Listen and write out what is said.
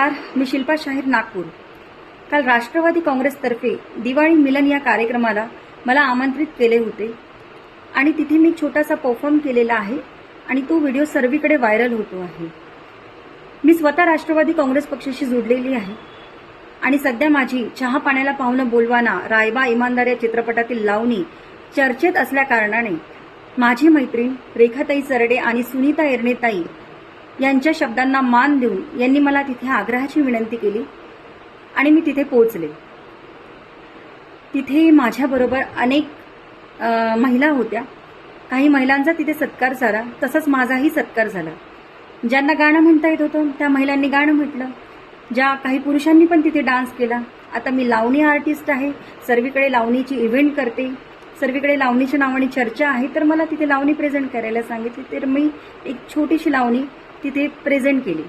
नमस्कार, मी शिल्पा शाहीर, नागपूर। काल राष्ट्रवादी काँग्रेसतर्फे दिवाळी मिलन या कार्यक्रमाला मला आमंत्रित केले होते आणि तिथे मी छोटासा परफॉर्म केलेला आहे आणि तो व्हिडिओ सर्वीकडे व्हायरल होतो आहे। मी स्वतः राष्ट्रवादी काँग्रेस पक्षाशी जोडलेली आहे आणि सध्या माझी चहा पाण्याला पाहुणं बोलवाना, रायबा इमानदार या चित्रपटातील लावणी चर्चेत असल्या कारणाने माझी मैत्रीण रेखाताई सरडे आणि सुनीता एरनेताई यांच्या शब्दांना मान देऊन यांनी मला तिथे आग्रहाची विनंती केली आणि मी तिथे पोहोचले। तिथे माझ्याबरोबर अनेक महिला होत्या। काही महिलांचा तिथे सत्कार झाला, तसंच माझाही सत्कार झाला। ज्यांना गाणं म्हणता येत होतं त्या महिलांनी गाणं म्हटलं, ज्या काही पुरुषांनी पण तिथे डान्स केला। आता मी लावणी आर्टिस्ट आहे, सर्वीकडे लावणीची इव्हेंट करते, सर्वीकडे लावणीच्या नावाने चर्चा आहे, तर मला तिथे लावणी प्रेझेंट करायला सांगितली, तर मी एक छोटीशी लावणी तिथे प्रेझेंट केली।